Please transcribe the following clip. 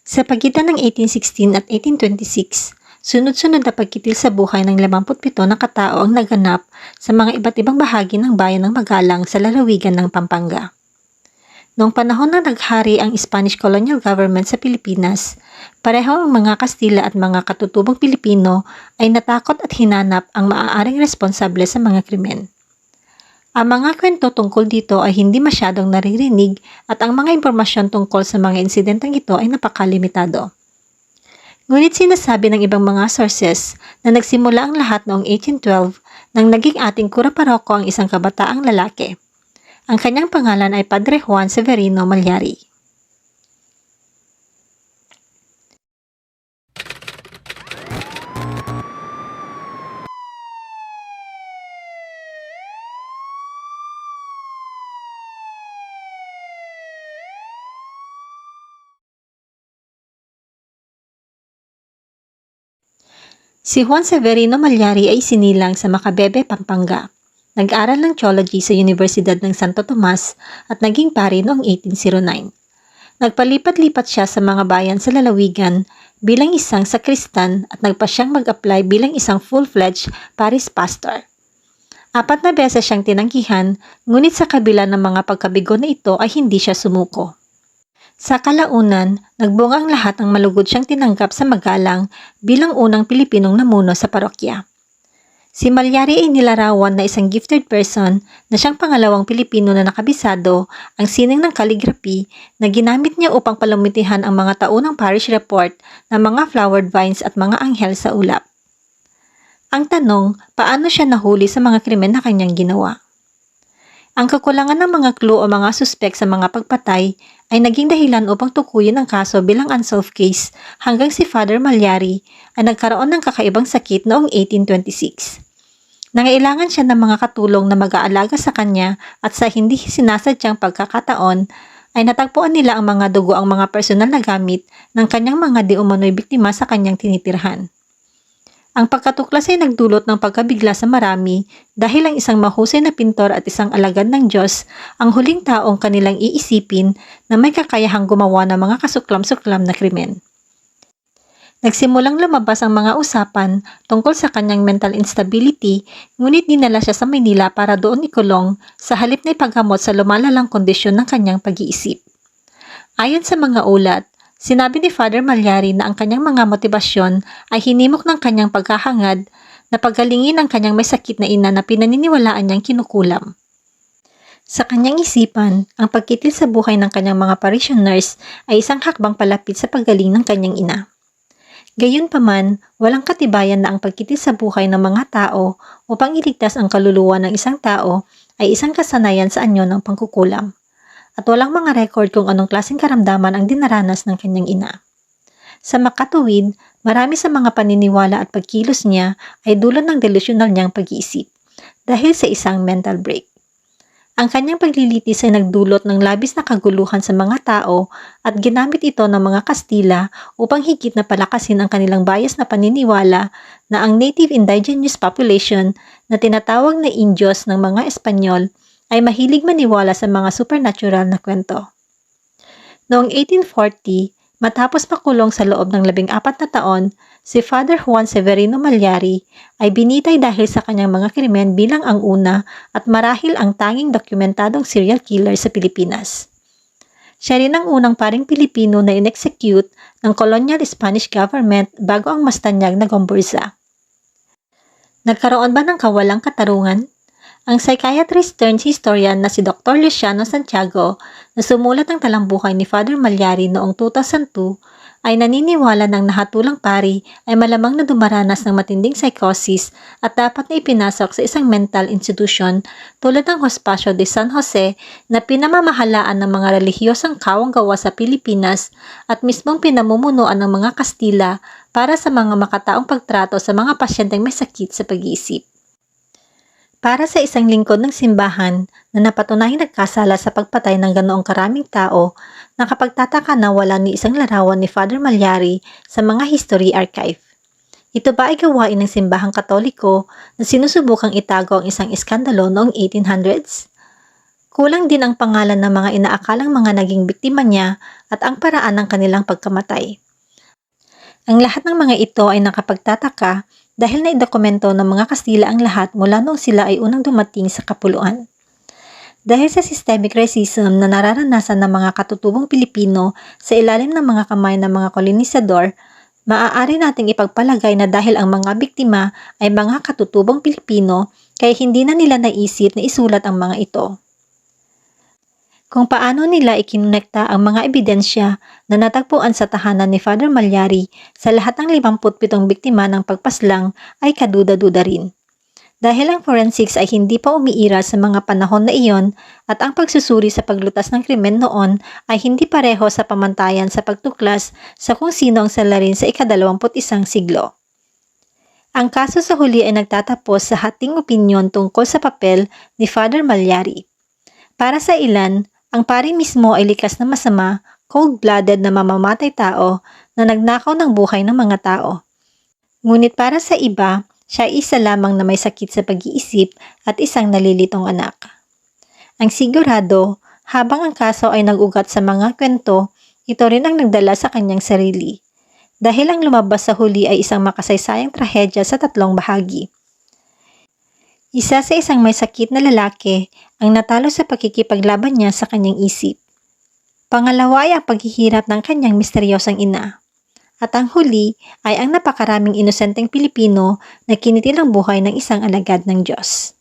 Sa pagitan ng 1816 at 1826, sunod-sunod na pagkitil sa buhay ng 57 na katao ang naganap sa mga iba't ibang bahagi ng bayan ng Magalang sa lalawigan ng Pampanga. Noong panahon na naghari ang Spanish colonial government sa Pilipinas, pareho ang mga Kastila at mga katutubong Pilipino ay natakot at hinanap ang maaaring responsable sa mga krimen. Ang mga kwento tungkol dito ay hindi masyadong naririnig at ang mga impormasyon tungkol sa mga insidenteng ito ay napakalimitado. Ngunit sinasabi ng ibang mga sources na nagsimula ang lahat noong 1812 nang naging ating kura paroko ang isang kabataang lalaki. Ang kanyang pangalan ay Padre Juan Severino Malyari. Si Juan Severino Malyari ay sinilang sa Macabebe, Pampanga. Nag-aral ng theology sa Universidad ng Santo Tomas at naging pari noong 1809. Nagpalipat-lipat siya sa mga bayan sa lalawigan bilang isang sakristan at nagpa siyang mag-apply bilang isang full-fledged parish pastor. 4 na beses siyang tinanggihan, ngunit sa kabila ng mga pagkabigo na ito ay hindi siya sumuko. Sa kalaunan, nagbunga ang lahat ng malugod siyang tinanggap sa Magalang bilang unang Pilipinong namuno sa parokya. Si Malyari ay nilarawan na isang gifted person na siyang pangalawang Pilipino na nakabisado ang sining ng calligraphy na ginamit niya upang palumitihan ang mga taunang parish report ng mga flowered vines at mga anghel sa ulap. Ang tanong, paano siya nahuli sa mga krimen na kanyang ginawa? Ang kakulangan ng mga clue o mga suspek sa mga pagpatay ay naging dahilan upang tukuyin ang kaso bilang unsolved case hanggang si Father Malyari ay nagkaroon ng kakaibang sakit noong 1826. Nangailangan siya ng mga katulong na mag-aalaga sa kanya at sa hindi sinasadyang pagkakataon ay natagpuan nila ang mga dugo ang mga personal na gamit ng kanyang mga di umano'y biktima sa kanyang tinitirhan. Ang pagkatuklas ay nagdulot ng pagkabigla sa marami dahil ang isang mahusay na pintor at isang alagad ng Diyos ang huling taong kanilang iisipin na may kakayahang gumawa ng mga kasuklam-suklam na krimen. Nagsimulang lumabas ang mga usapan tungkol sa kanyang mental instability, ngunit dinala siya sa Maynila para doon ikulong sa halip na ipaghamot sa lumalalang kondisyon ng kanyang pag-iisip. Ayon sa mga ulat, sinabi ni Father Malyari na ang kanyang mga motibasyon ay hinimok ng kanyang pagkahangad na paggalingin ang kanyang may sakit na ina na pinaniniwalaan niyang kinukulam. Sa kanyang isipan, ang pagkitil sa buhay ng kanyang mga parishioners ay isang hakbang palapit sa paggaling ng kanyang ina. Gayunpaman, walang katibayan na ang pagkitil sa buhay ng mga tao upang iligtas ang kaluluwa ng isang tao ay isang kasanayan sa anyo ng pangkukulam. At walang mga record kung anong klaseng karamdaman ang dinaranas ng kanyang ina. Sa makatuwid, marami sa mga paniniwala at pagkilos niya ay dulot ng delusional niyang pag-iisip dahil sa isang mental break. Ang kanyang paglilitis ay nagdulot ng labis na kaguluhan sa mga tao at ginamit ito ng mga Kastila upang higit na palakasin ang kanilang bias na paniniwala na ang native indigenous population na tinatawag na Indios ng mga Espanyol ay mahilig maniwala sa mga supernatural na kwento. Noong 1840, matapos makulong sa loob ng 14 na taon, si Father Juan Severino Malyari ay binitay dahil sa kanyang mga krimen bilang ang una at marahil ang tanging dokumentadong serial killer sa Pilipinas. Siya rin ang unang paring Pilipino na in-execute ng colonial Spanish government bago ang Mastanyag na Gomburza. Nagkaroon ba ng kawalang katarungan? Ang psychiatrist turned historian na si Dr. Luciano Santiago na sumulat ng talambuhay ni Father Malyari noong 2002 ay naniniwala ng nahatulang pari ay malamang na dumaranas ng matinding psychosis at dapat na ipinasok sa isang mental institution tulad ng Hospicio de San Jose na pinamamahalaan ng mga relihiyosang kawang-gawa sa Pilipinas at mismong pinamumunuan ng mga Kastila para sa mga makataong pagtrato sa mga pasyenteng may sakit sa pag-iisip. Para sa isang lingkod ng simbahan na napatunayang nagkasala sa pagpatay ng ganoong karaming tao, nakapagtataka na wala ni isang larawan ni Father Malyari sa mga history archive. Ito ba ay gawain ng simbahang Katoliko na sinusubukang itago ang isang iskandalo noong 1800s? Kulang din ang pangalan ng mga inaakalang mga naging biktima niya at ang paraan ng kanilang pagkamatay. Ang lahat ng mga ito ay nakapagtataka dahil naidokumento ng mga Kastila ang lahat mula noong sila ay unang dumating sa kapuluan. Dahil sa systemic racism na nararanasan ng mga katutubong Pilipino sa ilalim ng mga kamay ng mga kolonisador, maaari nating ipagpalagay na dahil ang mga biktima ay mga katutubong Pilipino, kaya hindi na nila naisip na isulat ang mga ito. Kung paano nila ikinonekta ang mga ebidensya na natagpuan sa tahanan ni Father Malyari sa lahat ng 57 biktima ng pagpaslang ay kaduda-duda rin. Dahil ang forensics ay hindi pa umiira sa mga panahon na iyon at ang pagsusuri sa paglutas ng krimen noon ay hindi pareho sa pamantayan sa pagtuklas sa kung sino ang salarin sa ika-21 siglo. Ang kaso sa huli ay nagtatapos sa hating opinyon tungkol sa papel ni Father Malyari. Para sa ilan, ang pari mismo ay likas na masama, cold-blooded na mamamatay tao na nagnakaw ng buhay ng mga tao. Ngunit para sa iba, siya ay isa lamang na may sakit sa pag-iisip at isang nalilitong anak. Ang sigurado, habang ang kaso ay nag-ugat sa mga kwento, ito rin ang nagdala sa kanyang sarili. Dahil ang lumabas sa huli ay isang makasaysayang trahedya sa 3 bahagi. Isa sa isang may sakit na lalaki ang natalo sa pagkikipaglaban niya sa kanyang isip. Pangalawa ay ang paghihirap ng kanyang misteryosang ina. At ang huli ay ang napakaraming inosenteng Pilipino na kinitil ang buhay ng isang alagad ng Diyos.